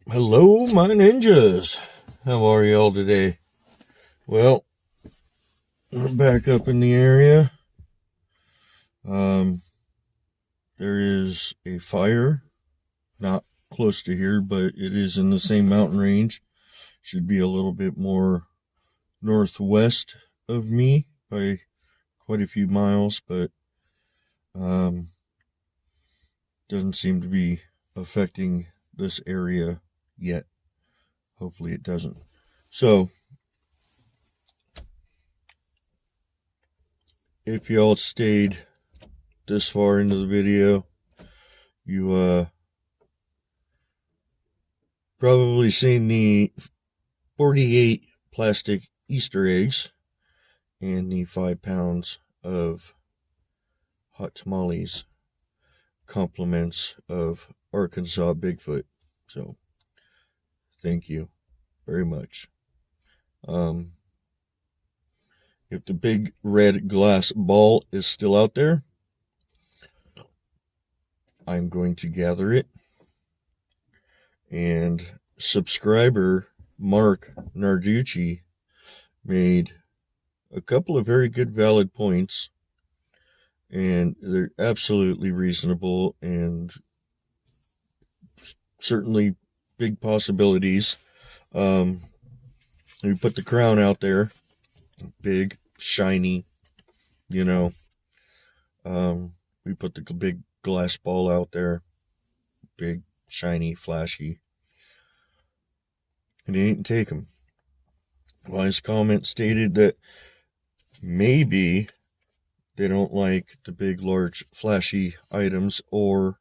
Hello, my ninjas. How are y'all today? Well, we're back up in the area. Um, there is a fire, not close to here, but it is in the same mountain range. Should be a little bit more northwest of me by quite a few miles, but um, doesn't seem to be affecting this area yet. Hopefully, it doesn't. So, if y'all stayed this far into the video, you probably seen the 48 plastic Easter eggs and the 5 pounds of hot tamales compliments of Arkansas Bigfoot. So thank you very much. Um, if the big red glass ball is still out there, I'm going to gather it. And subscriber Mark Narducci made a couple of very good valid points, and they're absolutely reasonable and certainly big possibilities. We put the crown out there, big, shiny, you know. We put the big glass ball out there, big, shiny, flashy, and he didn't take them. Well, his comment stated that maybe they don't like the big, large, flashy items or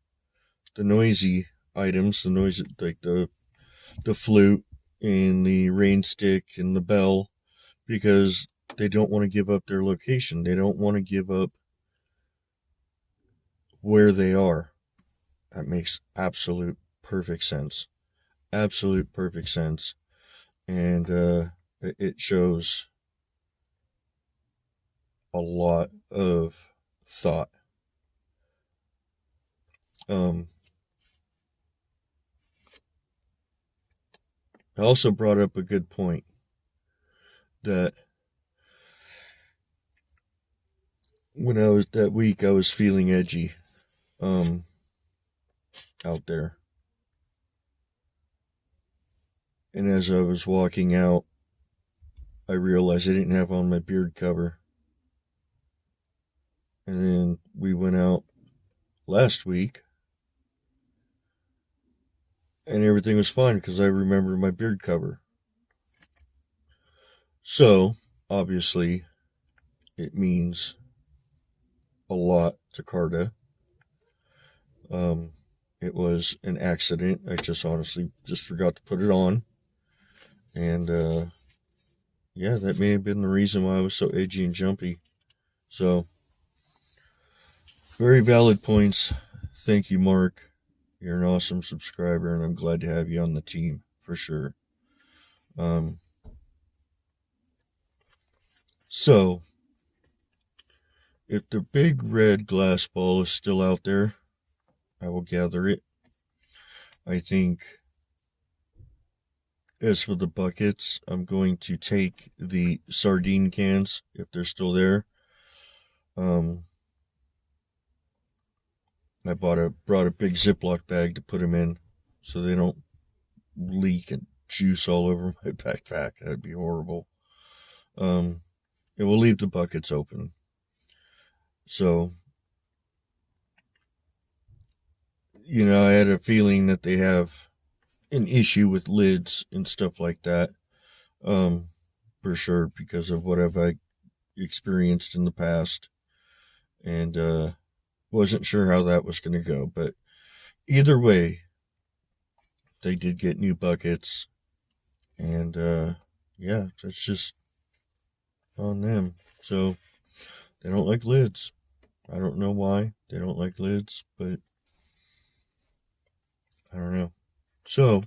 the noisy items, the noise like the flute and the rain stick and the bell, because they don't want to give up their location. They don't want to give up where they are. That makes absolute perfect sense. Absolute perfect sense. And it shows a lot of thought. I also brought up a good point that when I was that week, I was feeling edgy out there. And as I was walking out, I realized I didn't have on my beard cover. And then we went out last week, and everything was fine because I remembered my beard cover. So, obviously, it means a lot to Carta. It was an accident. I just honestly just forgot to put it on. And yeah, that may have been the reason why I was so edgy and jumpy. So, very valid points. Thank you, Mark. You're an awesome subscriber, and I'm glad to have you on the team for sure. So, if the big red glass ball is still out there, I will gather it. I think as for the buckets, I'm going to take the sardine cans if they're still there. I brought a big Ziploc bag to put them in so they don't leak and juice all over my backpack. That'd be horrible. And we'll leave the buckets open. So, I had a feeling that they have an issue with lids and stuff like that. For sure, because of what I've experienced in the past. And wasn't sure how that was going to go. But either way, they did get new buckets. And yeah, that's just on them. So they don't like lids. I don't know why they don't like lids, but I don't know. So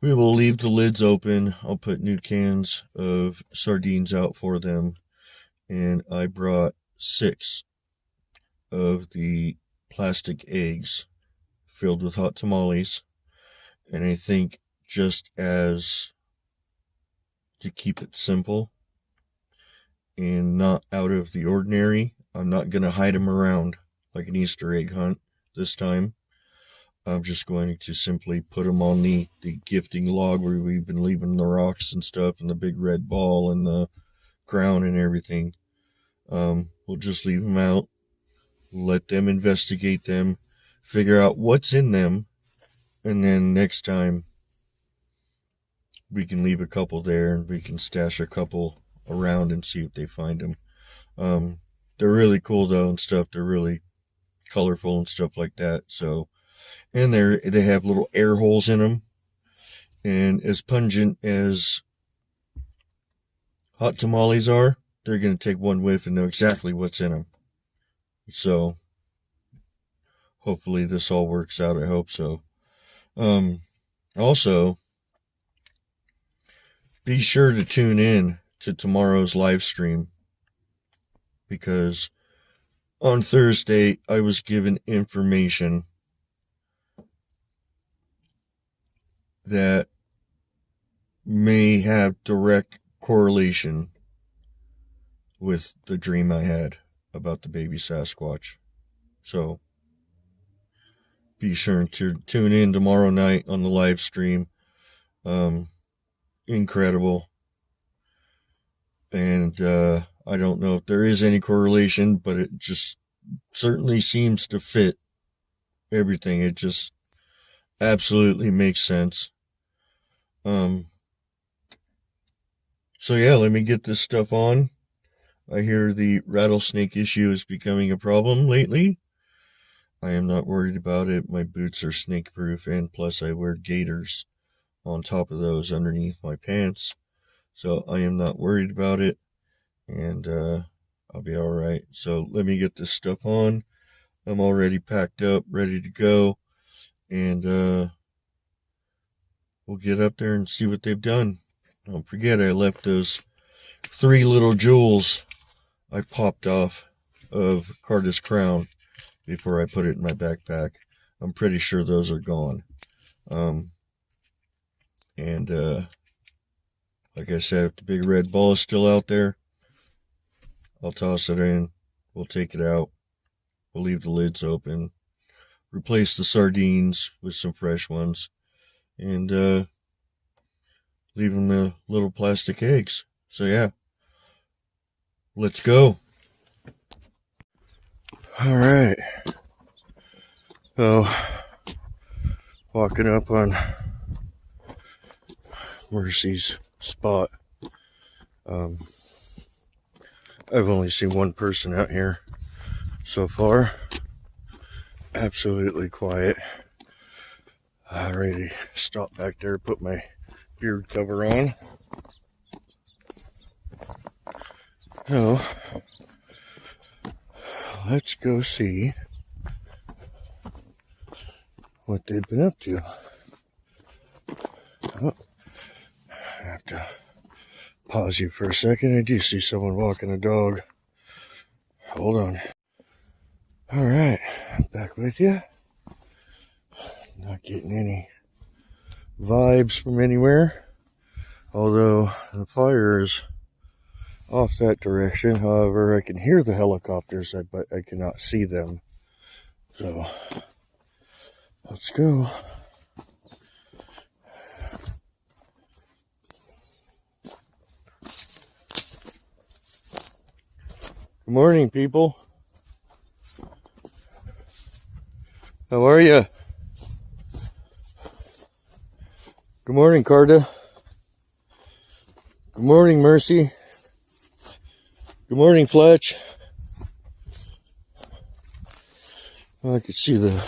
we will leave the lids open. I'll put new cans of sardines out for them. And I brought 6 of the plastic eggs filled with hot tamales. And I think just as to keep it simple and not out of the ordinary, I'm not going to hide them around like an Easter egg hunt this time. I'm just going to simply put them on the gifting log where we've been leaving the rocks and stuff and the big red ball and the ground and everything. We'll just leave them out, let them investigate them, figure out what's in them, and then next time we can leave a couple there and we can stash a couple around and see if they find them. They're really cool though and stuff. They're really colorful and stuff like that. So, and they have little air holes in them, and as pungent as hot tamales are, they're going to take one whiff and know exactly what's in them. So, hopefully this all works out. I hope so. Also, be sure to tune in to tomorrow's live stream, because on Thursday I was given information that may have direct correlation with the dream I had about the baby Sasquatch. So be sure to tune in tomorrow night on the live stream. Incredible. And I don't know if there is any correlation, but it just certainly seems to fit everything. It just absolutely makes sense. So yeah, let me get this stuff on. I hear the rattlesnake issue is becoming a problem lately. I am not worried about it. My boots are snake proof, and plus I wear gaiters on top of those underneath my pants. So I am not worried about it, and I'll be alright. So let me get this stuff on. I'm already packed up, ready to go, and we'll get up there and see what they've done. Don't forget, I left those 3 little jewels I popped off of Carter's crown before I put it in my backpack. I'm pretty sure those are gone. And like I said, if the big red ball is still out there, I'll toss it in. We'll take it out. We'll leave the lids open. Replace the sardines with some fresh ones. And leave them the little plastic eggs. So yeah, let's go. All right. So, walking up on Mercy's spot. I've only seen one person out here so far. Absolutely quiet. Ready to stop back there, put my beard cover on. So, let's go see what they've been up to. Oh, I have to pause you for a second. I do see someone walking a dog. Hold on. Alright, I'm back with you. Not getting any vibes from anywhere, although the fire is off that direction. However, I can hear the helicopters, but I cannot see them. So, let's go. Good morning, people. How are you? Good morning, Carta. Good morning, Mercy. Good morning, Fletch. Well, I can see the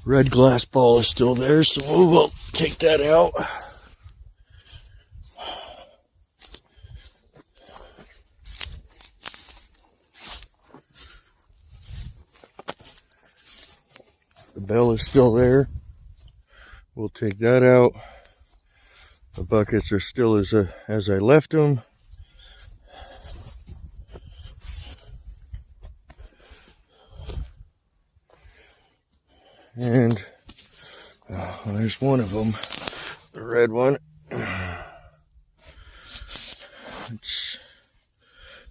red glass ball is still there, so we'll take that out. The bell is still there. We'll take that out. The buckets are still as I left them. And Well, there's one of them, the red one.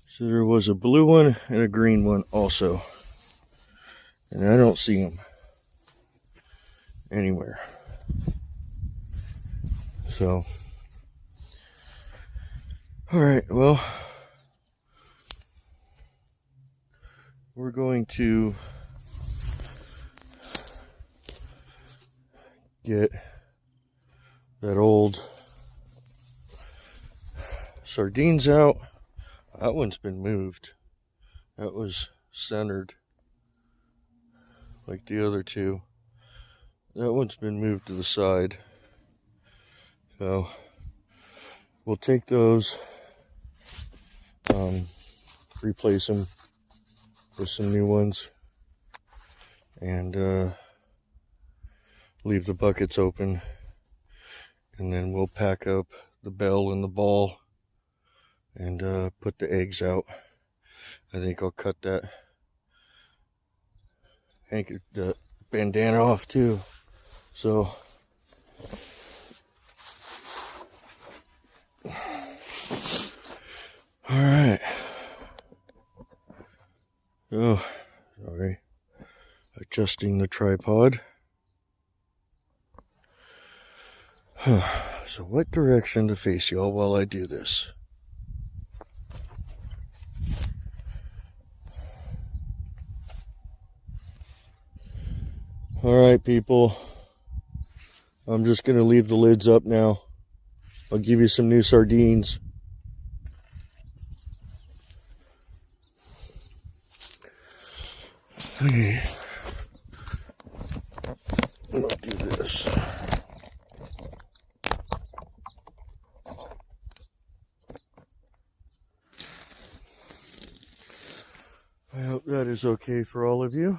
So there was a blue one and a green one also. And I don't see them anywhere. So, alright, well, we're going to get that old sardines out. That one's been moved. That was centered like the other two. That one's been moved to the side. So we'll take those, replace them with some new ones, and leave the buckets open, and then we'll pack up the bell and the ball and put the eggs out. I think I'll cut that the bandana off too. So all right. Oh, sorry. Adjusting the tripod. So what direction to face y'all while I do this? Alright, people. I'm just going to leave the lids up now. I'll give you some new sardines. Okay. I'll do this. I hope that is okay for all of you.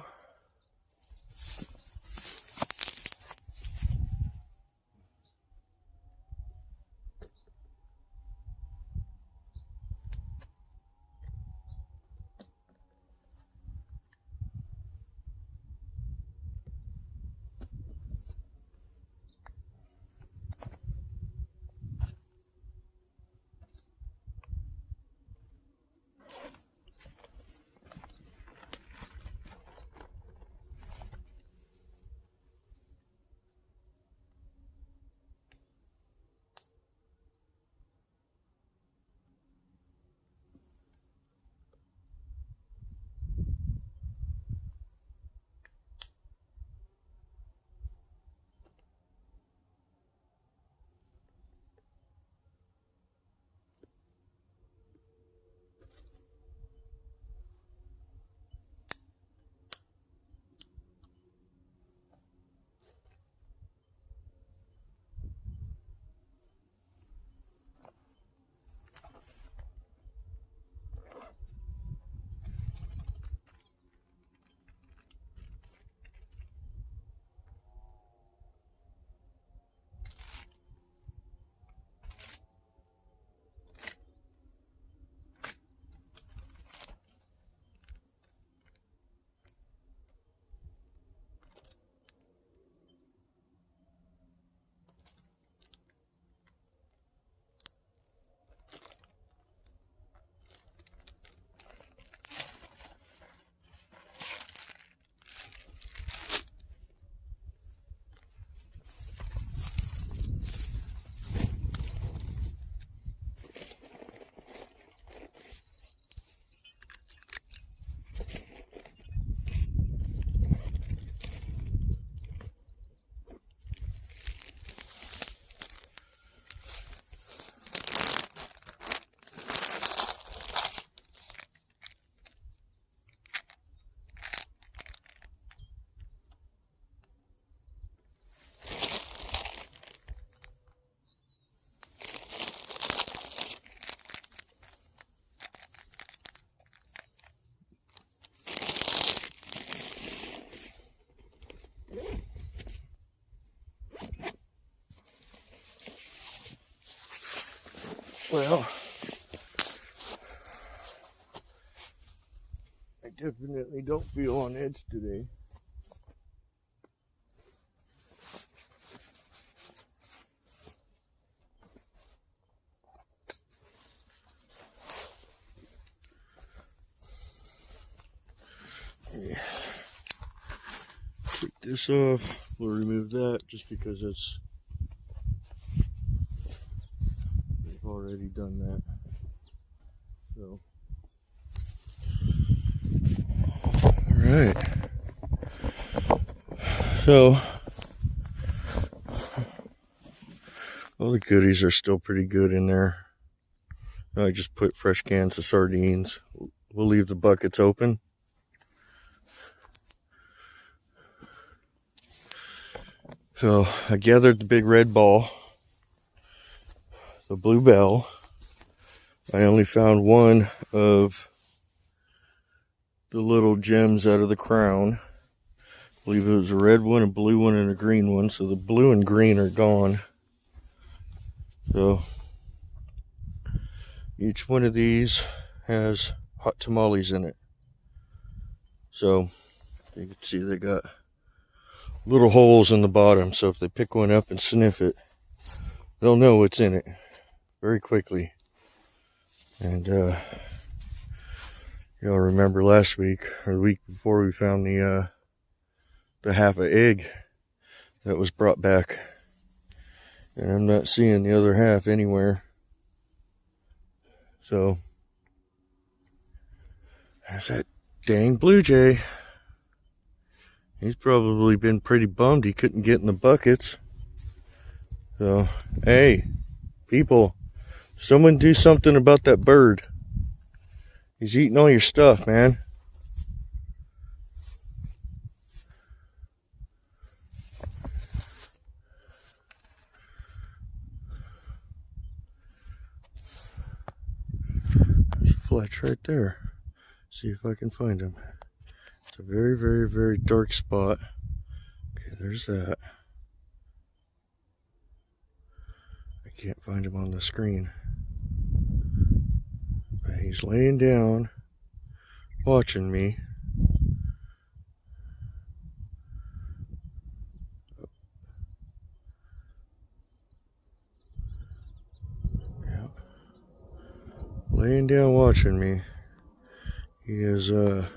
Well, I definitely don't feel on edge today. this off. We'll remove that just because we've already done that. So, alright. So, all the goodies are still pretty good in there. I just put fresh cans of sardines. We'll leave the buckets open. So I gathered the big red ball, the blue bell. I only found one of the little gems out of the crown. I believe it was a red one, a blue one, and a green one. So the blue and green are gone. So each one of these has hot tamales in it. So you can see they got little holes in the bottom. So if they pick one up and sniff it, they'll know what's in it very quickly. And y'all remember last week or the week before we found the half an egg that was brought back. And I'm not seeing the other half anywhere. So, there's that dang blue jay. He's probably been pretty bummed he couldn't get in the buckets. So, hey, people, someone do something about that bird. He's eating all your stuff, man. Fletch right there. See if I can find him. It's a very, very, very dark spot. Okay, there's that. I can't find him on the screen. But he's laying down, watching me. Yeah. Laying down watching me. He is, that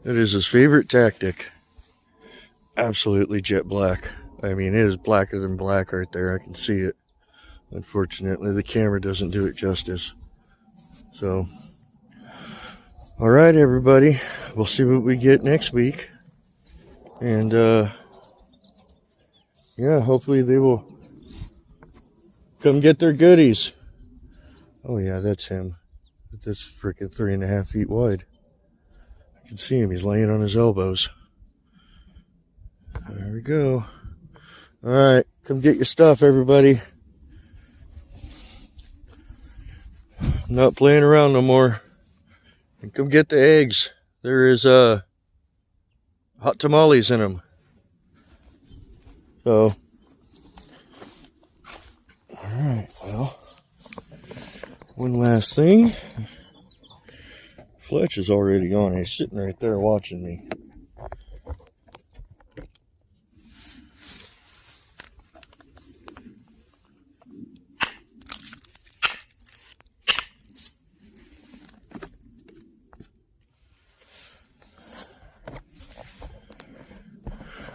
is his favorite tactic. Absolutely jet black. I mean, it is blacker than black right there. I can see it. Unfortunately, the camera doesn't do it justice. So, alright everybody. We'll see what we get next week. And, yeah, hopefully they will come get their goodies. Oh yeah, that's him. That's freaking 3.5 feet wide. I can see him. He's laying on his elbows. There we go. Alright, come get your stuff, everybody. I'm not playing around no more. And come get the eggs. There is hot tamales in them. So, alright, well, one last thing. Fletch is already on. He's sitting right there watching me.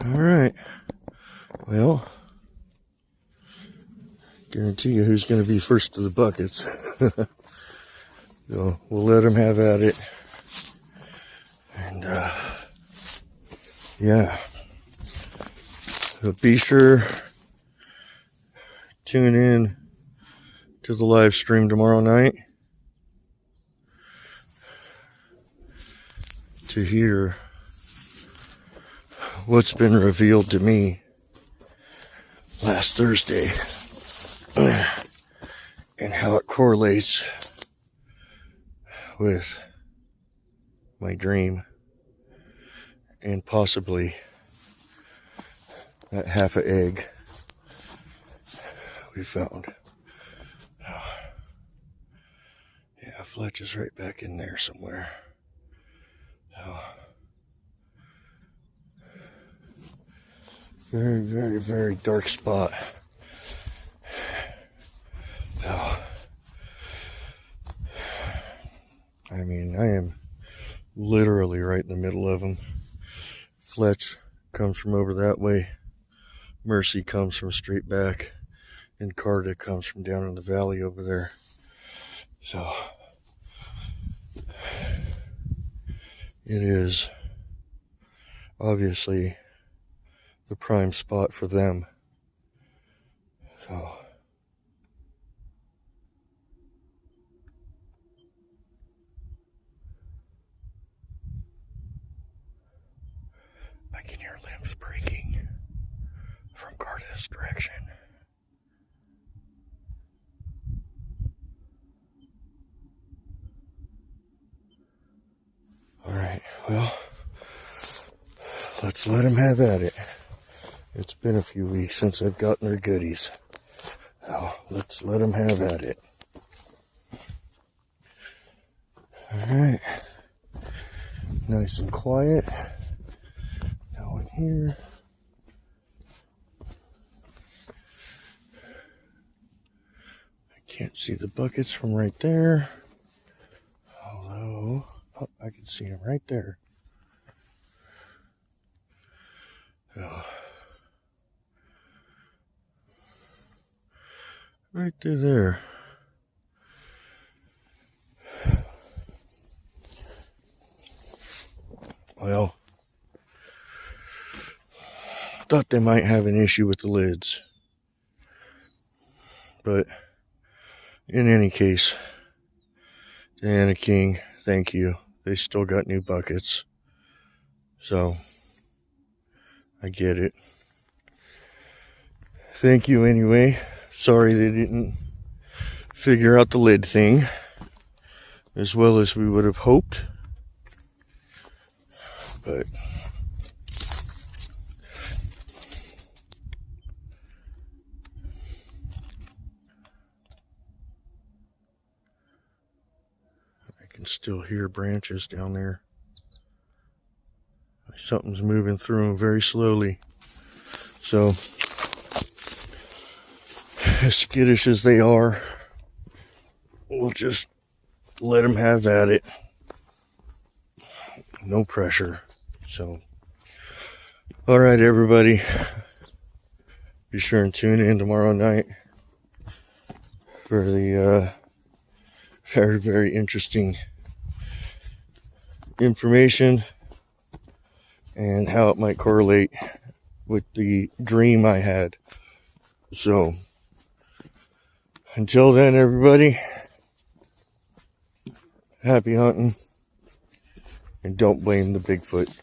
Alright. Well, guarantee you who's going to be first to the buckets. So we'll let him have at it. And, yeah. So be sure tune in to the live stream tomorrow night to hear what's been revealed to me last Thursday and how it correlates with my dream and possibly that half an egg we found. Yeah, Fletch is right back in there somewhere. So, very, very, very dark spot. So, I mean, I am literally right in the middle of them. Fletch comes from over that way. Mercy comes from straight back. And Carta comes from down in the valley over there. So it is obviously the prime spot for them. So I can hear limbs breaking from Carta's direction. Alright, well, let's let them have at it. It's been a few weeks since I've gotten their goodies. So let's let them have at it. Alright, nice and quiet. Now in here. I can't see the buckets from right there. Although, oh, I can see them right there. So, right through there. Well, thought they might have an issue with the lids. But in any case, Diana King, thank you. They still got new buckets. So, I get it. Thank you anyway. Sorry they didn't figure out the lid thing as well as we would have hoped. But I can still hear branches down there. Something's moving through them very slowly. So, as skittish as they are, we'll just let them have at it. No pressure. So, alright everybody. Be sure and tune in tomorrow night for the very, very interesting information and how it might correlate with the dream I had. So, until then, everybody, happy hunting, and don't blame the Bigfoot.